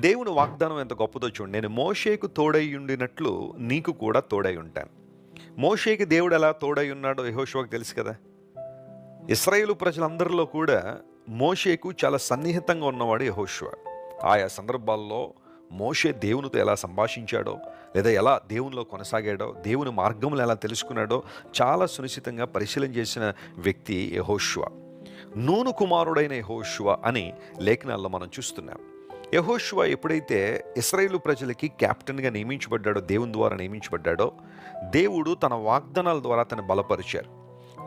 దేవుని వాగ్దానం ఎంత గొప్పదో చూడండి. నేను మోషేకు తోడై ఉండినట్లు నీకు కూడా తోడై ఉంటాను. మోషేకి దేవుడు ఎలా తోడై ఉన్నాడో యెహోషువకు తెలుసు కదా. ఇశ్రాయేలు ప్రజలందరిలో కూడా మోషేకు చాలా సన్నిహితంగా ఉన్నవాడు యెహోషువ. ఆయా సందర్భాల్లో మోషే దేవునితో ఎలా సంభాషించాడో, లేదా ఎలా దేవునిలో కొనసాగాడో, దేవుని మార్గములు ఎలా తెలుసుకున్నాడో చాలా సునిశ్చితంగా పరిశీలన చేసిన వ్యక్తి యెహోషువ. నూను కుమారుడైన యెహోషువ అని లేఖనాల్లో మనం చూస్తున్నాం. యెహోషువ ఎప్పుడైతే ఇశ్రాయేలు ప్రజలకి కెప్టెన్గా నియమించబడ్డాడో, దేవుని ద్వారా నియమించబడ్డాడో, దేవుడు తన వాగ్దానాల ద్వారా తను బలపరిచారు.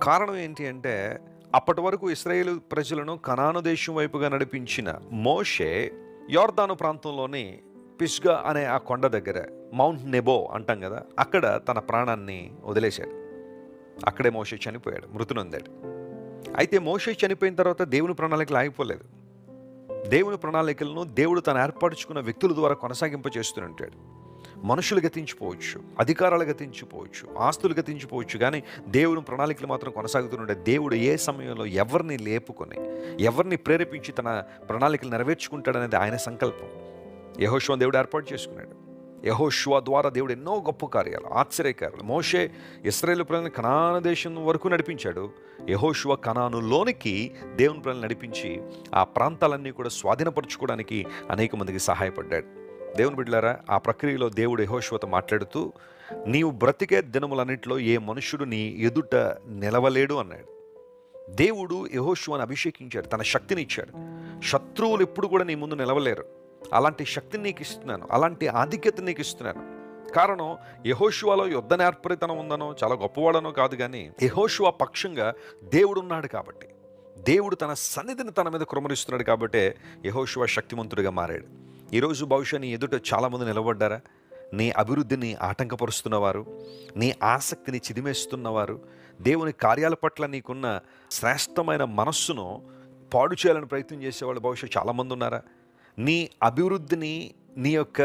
కారణం ఏంటి అంటే, అప్పటి వరకు ఇశ్రాయేలు ప్రజలను కనాను దేశం వైపుగా నడిపించిన మోషే యోర్దాను ప్రాంతంలోని పిస్గా అనే ఆ కొండ దగ్గర, మౌంట్ నెబో అంటాం కదా, అక్కడ తన ప్రాణాన్ని వదిలేశాడు. అక్కడే మోషే చనిపోయాడు, మృతునొందాడు. అయితే మోషే చనిపోయిన తర్వాత దేవుని ప్రణాళికలు ఆగిపోలేదు. దేవుని ప్రణాళికలను దేవుడు తను ఏర్పరచుకున్న వ్యక్తుల ద్వారా కొనసాగింప చేస్తుంటాడు. మనుషులు గతించిపోవచ్చు, అధికారాలు గతించిపోవచ్చు, ఆస్తులు గతించిపోవచ్చు, కానీ దేవుని ప్రణాళికలు మాత్రం కొనసాగుతుంటే దేవుడు ఏ సమయంలో ఎవరిని లేపుకొని, ఎవరిని ప్రేరేపించి తన ప్రణాళికలు నెరవేర్చుకుంటాడనేది ఆయన సంకల్పం. యెహోషువను దేవుడు ఏర్పాటు చేసుకున్నాడు. యెహోషువ ద్వారా దేవుడు ఎన్నో గొప్ప కార్యాలు, ఆశ్చర్యకార్యాలు. మోషే ఇశ్రాయేలు ప్రజలను కనాను దేశం వరకు నడిపించాడు. యెహోషువ కనానులోనికి దేవుని ప్రజలను నడిపించి ఆ ప్రాంతాలన్నీ కూడా స్వాధీనపరచుకోవడానికి అనేక మందికి సహాయపడ్డాడు. దేవుని బిడ్డలారా, ఆ ప్రక్రియలో దేవుడు యెహోషువతో మాట్లాడుతూ, నీవు బ్రతికే దినములన్నింటిలో ఏ మనుష్యుడు నీ ఎదుట నిలవలేడు అన్నాడు. దేవుడు యెహోషువను అభిషేకించాడు, తన శక్తిని ఇచ్చాడు. శత్రువులు ఎప్పుడు కూడా నీ ముందు నిలవలేరు. అలాంటి శక్తిని నీకు ఇస్తున్నాను, అలాంటి ఆధిక్యత నీకు ఇస్తున్నాను. కారణం, యెహోషువలో యుద్ధ నేర్పరితనం ఉందనో, చాలా గొప్పవాడనో కాదు, కానీ యెహోషువ పక్షంగా దేవుడు ఉన్నాడు కాబట్టి, దేవుడు తన సన్నిధిని తన మీద కుమ్మరిస్తున్నాడు కాబట్టి యెహోషువ శక్తిమంతుడిగా మారాడు. ఈరోజు బహుశా నీ ఎదుట చాలామంది నిలబడ్డారా? నీ అభివృద్ధిని ఆటంకపరుస్తున్నవారు, నీ ఆసక్తిని చిదిమేస్తున్నవారు, దేవుని కార్యాల పట్ల నీకున్న శ్రేష్టమైన మనస్సును పాడు చేయాలని ప్రయత్నం చేసేవాళ్ళు బహుశా చాలామంది ఉన్నారా? నీ అభివృద్ధిని, నీ యొక్క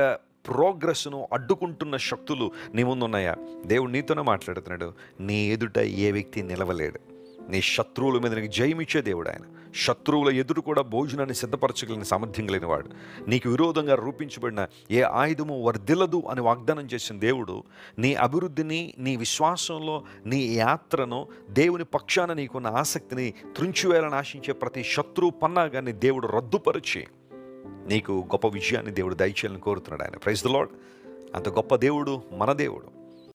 ప్రోగ్రెస్ను అడ్డుకుంటున్న శక్తులు నీ ముందు ఉన్నాయా? దేవుడు నీతోనే మాట్లాడుతున్నాడు. నీ ఎదుట ఏ వ్యక్తి నిలవలేడు. నీ శత్రువుల మీద నీకు జయమిచ్చే దేవుడు ఆయన. శత్రువుల ఎదురు కూడా భోజనాన్ని సిద్ధపరచగలిగిన సామర్థ్యం కలిగిన వాడు. నీకు విరోధంగా రూపించబడిన ఏ ఆయుధము వర్ధిల్లదు అని వాగ్దానం చేసిన దేవుడు నీ అభివృద్ధిని, నీ విశ్వాసంలో నీ యాత్రను, దేవుని పక్షాన నీకున్న ఆసక్తిని త్రుంచివేయాలని ఆశించే ప్రతి శత్రువు పన్నాగాన్ని దేవుడు రద్దుపరిచి నీకు గొప్ప విజయాన్ని దేవుడు దయచేయాలని కోరుతున్నాడు ఆయన. Praise the Lord. అంత గొప్ప దేవుడు మన దేవుడు.